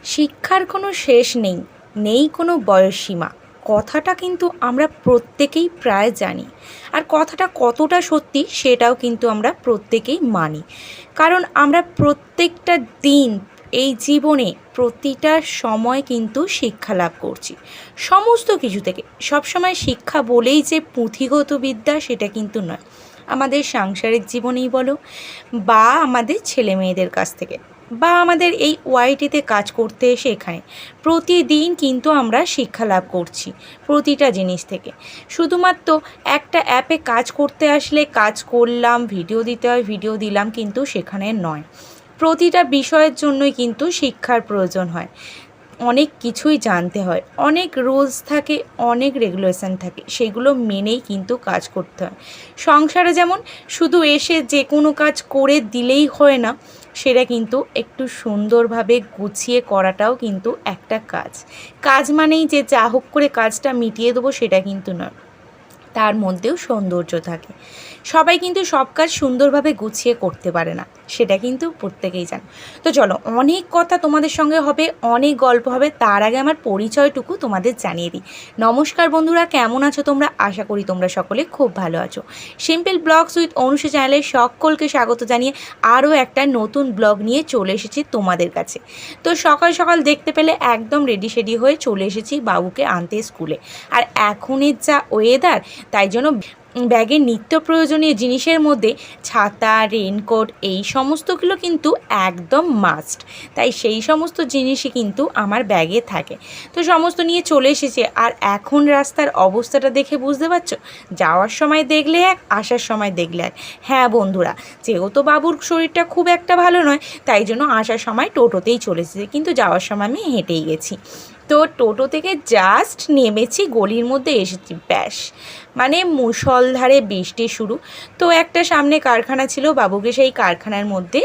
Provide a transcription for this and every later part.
শিক্ষার কোনো শেষ নেই, নেই কোনো বয়সসীমা। কথাটা কিন্তু আমরা প্রত্যেকেই প্রায় জানি। আর কথাটা কতটা সত্যি সেটাও কিন্তু আমরা প্রত্যেকেই মানি। কারণ আমরা প্রত্যেকটা দিন এই জীবনে প্রতিটা সময় কিন্তু শিক্ষা লাভ করছি সমস্ত কিছু থেকে। সবসময় শিক্ষা বলেই যে পুঁথিগত বিদ্যা সেটা কিন্তু নয়। আমাদের সাংসারিক জীবনেই বলো, বা আমাদের ছেলে মেয়েদের কাছ থেকে, বা আমাদের এই ওয়াইটিতে কাজ করতে এসে এখানে প্রতিদিন কিন্তু আমরা শিক্ষা লাভ করছি প্রতিটা জিনিস থেকে। শুধুমাত্র একটা অ্যাপে কাজ করতে আসলে কাজ করলাম, ভিডিও দিতে হয় ভিডিও দিলাম, কিন্তু সেখানে নয়। প্রতিটা বিষয়ের জন্যই কিন্তু শিক্ষার প্রয়োজন হয়। অনেক কিছুই জানতে হয়, অনেক রুলস থাকে, অনেক রেগুলেশন থাকে, সেগুলো মেনেই কিন্তু কাজ করতে হয়। সংসারে যেমন শুধু এসে যে কোনো কাজ করে দিলেই হয় না, সেটা কিন্তু একটু সুন্দরভাবে গুছিয়ে করাটাও কিন্তু একটা কাজ। কাজ মানেই যে যা হোক করে কাজটা মিটিয়ে দেবো সেটা কিন্তু নয়, তার মধ্যেও সৌন্দর্য থাকে। সবাই কিন্তু সব কাজ সুন্দরভাবে গুছিয়ে করতে পারে না, সেটা কিন্তু প্রত্যেকেই জানে। তো চলো, অনেক কথা তোমাদের সঙ্গে হবে, অনেক গল্প হবে। তার আগে আমার পরিচয়টুকু তোমাদের জানিয়ে দিই। নমস্কার বন্ধুরা, কেমন আছো তোমরা? আশা করি তোমরা সকলে খুব ভালো আছো। সিম্পল ব্লগস উইথ অনুষা চ্যানেলে সকলকে স্বাগত জানিয়ে আরও একটা নতুন ব্লগ নিয়ে চলে এসেছি তোমাদের কাছে। তো সকাল সকাল দেখতে পেলে একদম রেডি শেডি হয়ে চলে এসেছি বাবুকে আনতে স্কুলে। আর এখনের যা ওয়েদার, তাই জন্য ব্যাগের নিত্য প্রয়োজনীয় জিনিসের মধ্যে ছাতা, রেনকোট এই সমস্তগুলো কিন্তু একদম মাস্ট। তাই সেই সমস্ত জিনিসই কিন্তু আমার ব্যাগে থাকে। তো সমস্ত নিয়ে চলে এসেছে। আর এখন রাস্তার অবস্থাটা দেখে বুঝতে পারছো, যাওয়ার সময় দেখলে এক, আসার সময় দেখলে এক। হ্যাঁ বন্ধুরা, যেহেতু বাবুর শরীরটা খুব একটা ভালো নয়, তাই জন্য আসার সময় টোটোতেই চলে এসেছে, কিন্তু যাওয়ার সময় আমি হেঁটেই গেছি। তো টোটো থেকে জাস্ট নেমেছি, গলির মধ্যে এসেছি, ব্যাস। মানে মুষলধারে বৃষ্টি শুরু। তো একটা সামনে কারখানা ছিল, বাবুকে সেই কারখানার মধ্যে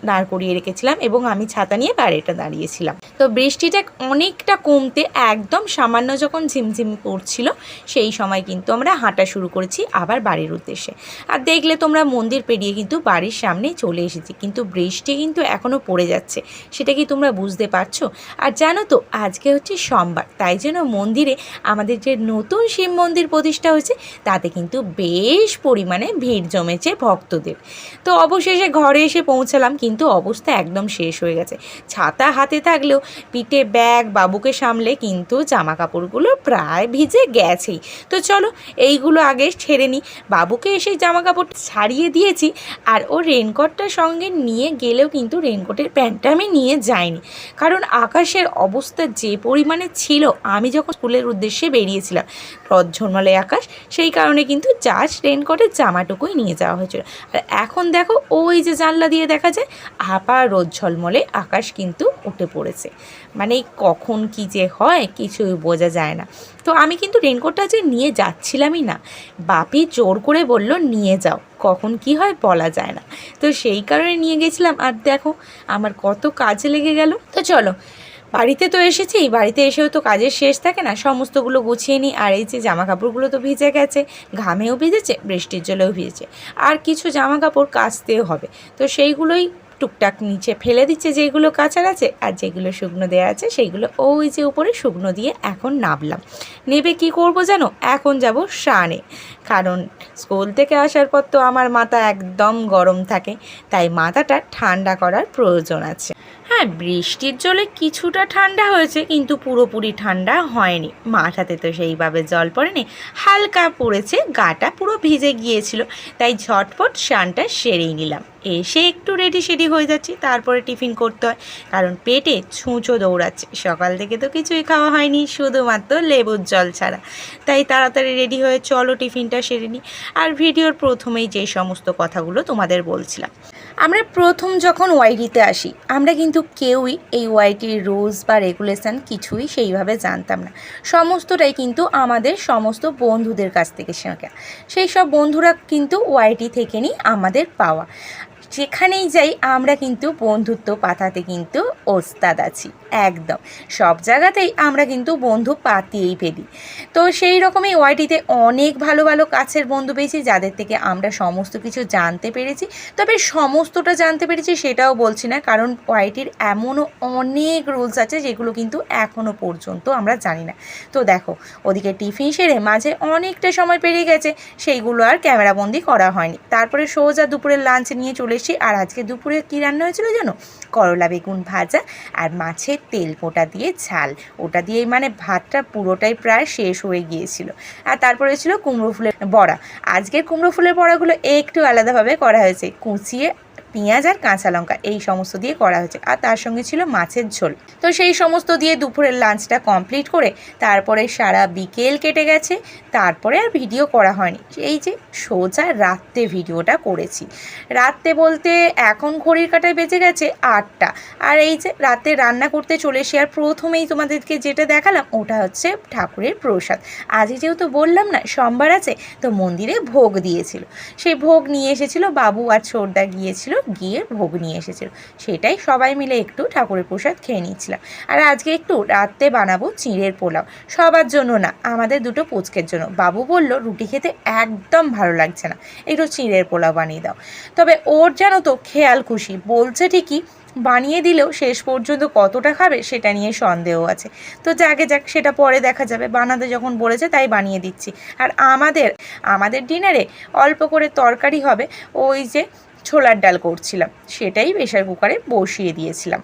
দাঁড় করিয়ে রেখেছিলাম এবং আমি ছাতা নিয়ে বাইরেটা দাঁড়িয়েছিলাম। তো বৃষ্টিটা অনেকটা কমতে একদম সামান্য যখন ঝিমঝিম পড়ছিল, সেই সময় কিন্তু আমরা হাঁটা শুরু করেছি আবার বাড়ির উদ্দেশ্যে। আর দেখলে তোমরা, মন্দির পেরিয়ে কিন্তু বাড়ির সামনে চলে এসেছি, কিন্তু বৃষ্টি কিন্তু এখনও পড়ে যাচ্ছে। সেটা কি তোমরা বুঝতে পারছো? আর জানো তো, আজকে হচ্ছে সোমবার, তাই জন্য মন্দিরে আমাদের যে নতুন শিব মন্দির প্রতিষ্ঠা হয়েছে, তাতে কিন্তু বেশ পরিমাণে ভিড় জমেছে ভক্তদের। তো অবশেষে ঘরে এসে পৌঁছালাম, কিন্তু অবস্থা একদম শেষ হয়ে গেছে। ছাতা হাতে থাকলেও পিঠে ব্যাগ, বাবুকে সামলে কিন্তু জামা কাপড়গুলো প্রায় ভিজে গেছেই। তো চলো এইগুলো আগে ছেড়ে নিই। বাবুকে এসে জামা কাপড় ছাড়িয়ে দিয়েছি, আর ও রেনকোটটা সঙ্গে নিয়ে গেলেও কিন্তু রেনকোটের প্যান্টটা আমি নিয়ে যাইনি, কারণ আকাশের অবস্থা যে পরিমাণে ছিল। আমি যখন স্কুলের উদ্দেশ্যে বেরিয়েছিলাম, রোদ ঝলমলে আকাশ, সেই কারণে কিন্তু জাস্ট রেনকোটের জামাটুকুই নিয়ে যাওয়া হয়েছিল। আর এখন দেখো, ওই যে জানলা দিয়ে দেখা যায় আবার রোদ ঝলমলে আকাশ কিন্তু উঠে পড়েছে। মানে কখন কি যে হয় কিছুই বোঝা যায় না। তো আমি কিন্তু রেনকোটটা যে নিয়ে যাচ্ছিলামই না, বাপি জোর করে বলল নিয়ে যাও, কখন কি হয় বলা যায় না। তো সেই কারণে নিয়ে গেছিলাম। আর দেখো আমার কত কাজে লেগে গেল। তো চলো, বাড়িতে তো এসেছি, বাড়িতে এসেও তো কাজের শেষ থাকে না, সমস্তগুলো গুছিয়ে নিই। আর এই যে জামা কাপড়গুলো তো ভিজে গেছে, ঘামেও ভিজেছে, বৃষ্টির জলেও ভিজেছে, আর কিছু জামা কাপড় কাচতেও হবে। তো সেইগুলোই টুকটাক নিচে ফেলে দিচ্ছে, যেগুলো কাচার আছে, আর যেগুলো শুকনো দেওয়া আছে সেইগুলো ওই যে উপরে শুকনো দিয়ে এখন নামলাম। নেবে কি করব জানো? এখন যাব স্নানে, কারণ স্কুল থেকে আসার পর তো আমার মাথা একদম গরম থাকে, তাই মাথাটা ঠান্ডা করার প্রয়োজন আছে। হ্যাঁ, বৃষ্টির জলে কিছুটা ঠান্ডা হয়েছে, কিন্তু পুরোপুরি ঠান্ডা হয়নি। মাথাতে তো সেইভাবে জল পড়েনি, হালকা পড়েছে, গাটা পুরো ভিজে গিয়েছিল। তাই ঝটপট স্নানটা সেরেই নিলাম। এসে একটু রেডি সেডি হয়ে যাচ্ছি, তারপরে টিফিন করতে হয়, কারণ পেটে ছুঁচো দৌড়াচ্ছে। সকাল থেকে তো কিছুই খাওয়া হয়নি, শুধুমাত্র লেবুর জল ছাড়া। তাই তাড়াতাড়ি রেডি হয়ে চলো টিফিনটা সেরে নিই। আর ভিডিওর প্রথমেই যে সমস্ত কথাগুলো তোমাদের বলছিলাম, আমরা প্রথম যখন ওয়াইটিতে আসি, আমরা কিন্তু কেউই এই ওয়াইটির রুলস বা রেগুলেশন কিছুই সেইভাবে জানতাম না। সমস্তটাই কিন্তু আমাদের সমস্ত বন্ধুদের কাছ থেকে শেখা। সেই সব বন্ধুরা কিন্তু ওয়াইটি থেকে নিই আমাদের পাওয়া। যেখানেই যাই আমরা কিন্তু বন্ধুত্ব পাতাতে কিন্তু ওস্তাদ আছি। একদম সব জায়গাতেই আমরা কিন্তু বন্ধু পাতিয়েই ফেলি। তো সেই রকমই ওয়াইটিতে অনেক ভালো ভালো কাছের বন্ধু পেয়েছি, যাদের থেকে আমরা সমস্ত কিছু জানতে পেরেছি। তবে সমস্তটা জানতে পেরেছি সেটাও বলছি না, কারণ ওয়াইটির এমনও অনেক রুলস আছে যেগুলো কিন্তু এখনও পর্যন্ত আমরা জানি না। তো দেখো, ওদিকে টিফিন সেরে মাঝে অনেকটা সময় পেরিয়ে গেছে, সেইগুলো আর ক্যামেরাবন্দি করা হয়নি। তারপরে সোজা দুপুরের লাঞ্চ নিয়ে চলে এসেছি। আর আজকে দুপুরে কী রান্না হয়েছিল জানো? করলা বেগুন ভাজা আর মাছের তেল পোটা দিয়ে ঝাল। ওটা দিয়েই মানে ভাতটা পুরোটাই প্রায় শেষ হয়ে গিয়েছিল। আর তারপরে ছিল কুমড়ো ফুলের বড়া। আজকের কুমড়ো ফুলের বড়াগুলো একটু আলাদাভাবে করা হয়েছে, কুচিয়ে পেঁয়াজ আর কাঁচা লঙ্কা এই সমস্ত দিয়ে করা হয়েছে। আর তার সঙ্গে ছিল মাছের ঝোল। তো সেই সমস্ত দিয়ে দুপুরের লাঞ্চটা কমপ্লিট করে তারপরে সারা বিকেল কেটে গেছে। তারপরে আর ভিডিও করা হয়নি। এই যে সোজা রাত্রে ভিডিওটা করেছি। রাত্রে বলতে এখন ঘড়ির কাঁটায় বেজে গেছে 8টা। আর এই যে রাতে রান্না করতে চলে এসে আর প্রথমেই তোমাদেরকে যেটা দেখালাম ওটা হচ্ছে ঠাকুরের প্রসাদ। আজকে যেহেতু বললাম না সোমবার আছে, তো মন্দিরে ভোগ দিয়েছিল। সেই ভোগ নিয়ে এসেছিল বাবু আর ছোটদা, গিয়ে ভোগ নিয়ে এসেছিল। সেটাই সবাই মিলে একটু ঠাকুরের প্রসাদ খেয়ে নিচ্ছিলাম। আর আজকে একটু রাতে বানাবো চিঁড়ের পোলাও, সবার জন্য না, আমাদের দুটো পুচকের জন্য। বাবু বলল রুটি খেতে একদম ভালো লাগছে না, একটু চিঁড়ের পোলাও বানিয়ে দাও। তবে ওর জানো তো খেয়াল খুশি, বলছে ঠিকই, বানিয়ে দিলেও শেষ পর্যন্ত কতটা খাবে সেটা নিয়ে সন্দেহ আছে। তো যাকে যাক, সেটা পরে দেখা যাবে। বানাতে যখন বলেছে তাই বানিয়ে দিচ্ছি। আর আমাদের ডিনারে অল্প করে তরকারি হবে, ওই যে ছোলার ডাল করছিলাম, সেটাই প্রেশার কুকারে বসিয়ে দিয়েছিলাম।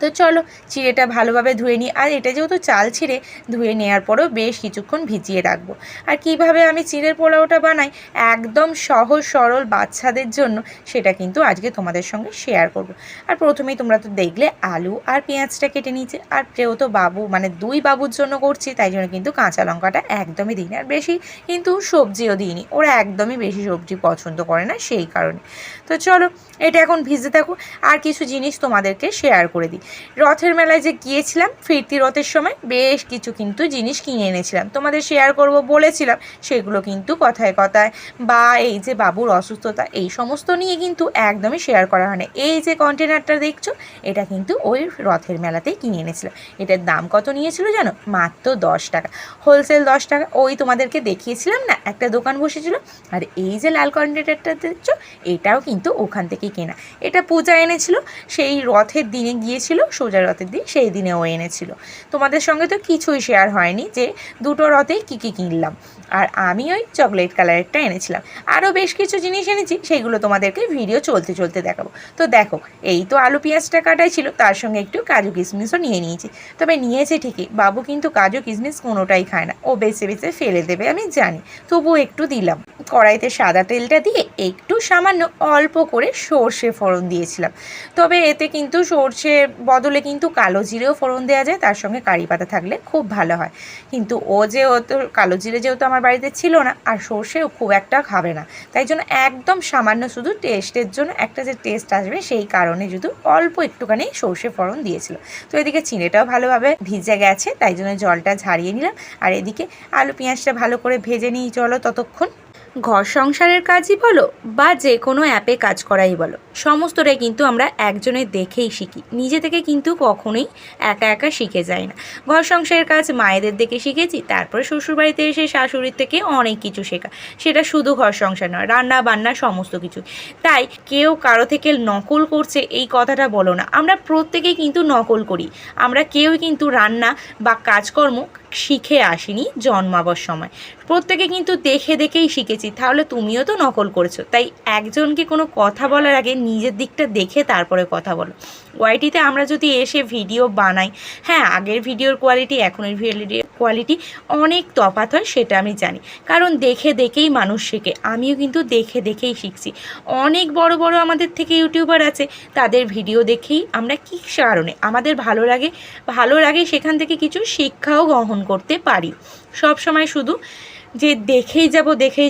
তো চলো চিড়েটা ভালোভাবে ধুয়ে নিই। আর এটা যেহেতু চাল ছিঁড়ে, ধুয়ে নেওয়ার পরেও বেশ কিছুক্ষণ ভিজিয়ে রাখবো। আর কিভাবে আমি চিড়ের পোলাওটা বানাই একদম সহজ সরল বাচ্চাদের জন্য, সেটা কিন্তু আজকে তোমাদের সঙ্গে শেয়ার করব। আর প্রথমেই তোমরা তো দেখলে আলু আর পেঁয়াজটা কেটে নিয়েছে। আর যেহেতু বাবু মানে 2 বাবুর জন্য করছি, তাই জন্য কিন্তু কাঁচা লঙ্কাটা একদমই দিইনি। আর বেশি কিন্তু সবজিও দিইনি, ওরা একদমই বেশি সবজি পছন্দ করে না সেই কারণে। তো চলো এটা এখন ভিজে থাকুক। আর কিছু জিনিস তোমাদেরকে শেয়ার করে দিই। রথের মেলায় যে গিয়েছিলাম, ফিরতি রথের সময় বেশ কিছু কিন্তু জিনিস কিনে এনেছিলাম, তোমাদের শেয়ার করব বলেছিলাম। সেগুলো কিন্তু কথায় কথায় বা এই যে বাবুর অসুস্থতা এই সমস্ত নিয়ে কিন্তু একদমই শেয়ার করা হয় না। এই যে কন্টেনারটা দেখছো, এটা কিন্তু ওই রথের মেলাতেই কিনে এনেছিলাম। এটার দাম কত নিয়েছিল জানো? মাত্র 10 টাকা, হোলসেল 10 টাকা। ওই তোমাদেরকে দেখিয়েছিলাম না একটা দোকান বসেছিল। আর এই যে লাল কন্টেনারটা দেখছো, এটাও কিন্তু ওখান থেকেই কেনা। এটা পূজা এনেছিল, সেই রথের দিনে গিয়েছিল, সোজা রথের দিন, সেই দিনেও এনেছিল। তোমাদের সঙ্গে তো কিছুই শেয়ার হয়নি যে দুটো রথেই কী কী কিনলাম। আর আমি ওই চকলেট কালারেরটা এনেছিলাম। আরও বেশ কিছু জিনিস এনেছি, সেইগুলো তোমাদেরকে ভিডিও চলতে চলতে দেখাবো। তো দেখো, এই তো আলু পেঁয়াজটা কাটাই ছিল, তার সঙ্গে একটু কাজু কিশমিশও নিয়ে নিয়েছি। তবে নিয়েছে ঠিকই, বাবু কিন্তু কাজু কিশমিশ কোনোটাই খায় না, ও বেছে বেছে ফেলে দেবে আমি জানি, তবুও একটু দিলাম। কড়াইতে সাদা তেলটা দিয়ে একটু সামান্য অল্প করে সর্ষে ফোড়ন দিয়েছিলাম। তবে এতে কিন্তু সর্ষের বদলে কিন্তু কালো জিরেও ফোড়ন দেওয়া যায়, তার সঙ্গে কারি পাতা থাকলে খুব ভালো হয়। কিন্তু ও তো কালো জিরে যেহেতু আমার বাড়িতে ছিল না, আর সর্ষেও খুব একটা খাবে না, তাই জন্য একদম সামান্য শুধু টেস্টের জন্য, একটা যে টেস্ট আসবে সেই কারণে শুধু অল্প একটুখানি সর্ষে ফোড়ন দিয়েছিল। তো এদিকে চিঁড়েটাও ভালোভাবে ভিজে গেছে, তাই জন্য জলটা ঝারিয়ে নিলাম। আর এদিকে আলু পেঁয়াজটা ভালো করে ভেজে নিই। চলো ততক্ষণ। ঘর সংসারের কাজই বলো বা যে কোনো অ্যাপে কাজ করাই বলো, সমস্তটাই কিন্তু আমরা একজনের দেখেই শিখি, নিজে থেকে কিন্তু কখনোই একা একা শিখে যাই না। ঘর সংসারের কাজ মায়েদের দেখে শিখেছি, তারপরে শ্বশুরবাড়িতে এসে শাশুড়ির থেকে অনেক কিছু শেখা। সেটা শুধু ঘর সংসার নয়, রান্না বান্না সমস্ত কিছু। তাই কেউ কারো থেকে নকল করছে এই কথাটা বলো না, আমরা প্রত্যেকেই কিন্তু নকল করি। আমরা কেউই কিন্তু রান্না বা কাজকর্ম শিখে আসিনি জন্মাবার সময়, প্রত্যেকে কিন্তু দেখে দেখেই শিখেছি। তাহলে তুমিও তো নকল করেছো, তাই একজনকে কোনো কথা বলার আগে নিজের দিকটা দেখে তারপরে কথা বলো। ওয়াইটিতে আমরা যদি এসে ভিডিও বানাই, হ্যাঁ আগের ভিডিওর কোয়ালিটি এখনের ভিডিওর কোয়ালিটি অনেক তফাৎ হয়, সেটা আমি জানি, কারণ দেখে দেখেই মানুষ শেখে। আমিও কিন্তু দেখে দেখেই শিখছি। অনেক বড় বড় আমাদের থেকে ইউটিউবার আছে, তাদের ভিডিও দেখেই আমরা কী কারণে আমাদের ভালো লাগে সেখান থেকে কিছু শিক্ষাও গ্রহণ করতে পারি। সব সময় শুধু যে দেখেই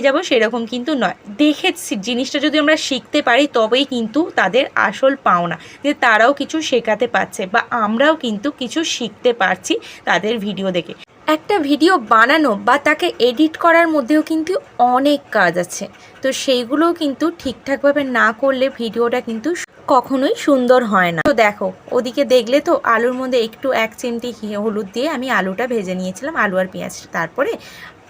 যাব সেরকম কিন্তু নয়। দেখে জিনিসটা যদি আমরা শিখতে পারি তবেই কিন্তু তাদের আসল পাওনা, যে তারাও কিছু শেখাতে পারছে বা আমরাও কিন্তু কিছু শিখতে পারছি তাদের ভিডিও দেখে। একটা ভিডিও বানানো বা তাকে এডিট করার মধ্যেও কিন্তু অনেক কাজ আছে, তো সেইগুলোও কিন্তু ঠিকঠাকভাবে না করলে ভিডিওটা কিন্তু কখনোই সুন্দর হয় না। তো দেখো ওদিকে দেখলে তো আলুর মধ্যে একটু 1 চিমটি হলুদ দিয়ে আমি আলুটা ভেজে নিয়েছিলাম, আলু আর পেঁয়াজ, তারপরে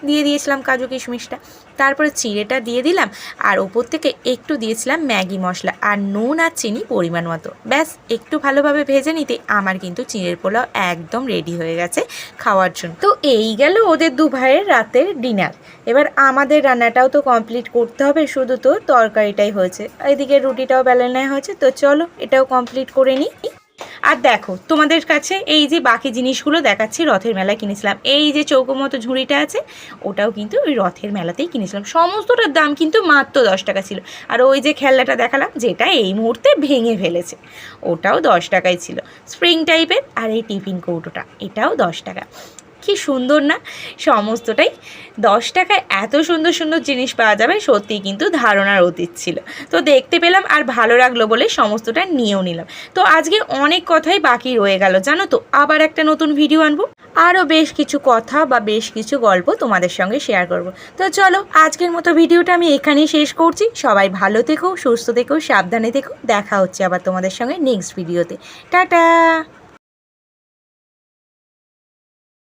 দিয়ে দিয়েছিলাম কাজু কিশমিশটা, তারপরে চিড়েটা দিয়ে দিলাম, আর ওপর থেকে একটু দিয়েছিলাম ম্যাগি মশলা আর নুন আর চিনি পরিমাণ মতো। ব্যাস একটু ভালোভাবে ভেজে নিতে আমার কিন্তু চিড়ের পোলাও একদম রেডি হয়ে গেছে খাওয়ার জন্য। তো এই গেল ওদের দু ভাইয়ের রাতের ডিনার। এবার আমাদের রান্নাটাও তো কমপ্লিট করতে হবে, শুধু তো তরকারিটাই হয়েছে, এদিকে রুটিটাও বেলানো হয়েছে। তো চলো এটাও কমপ্লিট করে নিই। আর দেখো তোমাদের কাছে এই যে বাকি জিনিসগুলো দেখাচ্ছি, রথের মেলায় কিনেছিলাম। এই যে চৌকো মতো ঝুড়িটা আছে, ওটাও কিন্তু ওই রথের মেলাতেই কিনেছিলাম। সমস্তটার দাম কিন্তু মাত্র 10 টাকা ছিল। আর ওই যে খেলনাটা দেখালাম যেটা এই মুহূর্তে ভেঙে ফেলেছে, ওটাও 10 টাকাই ছিল, স্প্রিং টাইপের। আর এই টিফিন কৌটোটা, এটাও 10 টাকা। কি সুন্দর না, সমস্তটাই 10 টাকায় এত সুন্দর সুন্দর জিনিস পাওয়া যাবে, সত্যিই কিন্তু ধারণার অতীত ছিল। তো দেখতে পেলাম আর ভালো লাগলো বলে সমস্তটা নিয়েও নিলাম। তো আজকে অনেক কথাই বাকি রয়ে গেল জানো তো, আবার একটা নতুন ভিডিও আনবো, আরও বেশ কিছু কথা বা বেশ কিছু গল্প তোমাদের সঙ্গে শেয়ার করব। তো চলো আজকের মতো ভিডিওটা আমি এখানেই শেষ করছি। সবাই ভালো থেকো, সুস্থ থেকো, সাবধানে থেকো। দেখা হচ্ছে আবার তোমাদের সঙ্গে নেক্সট ভিডিওতে। টাটা।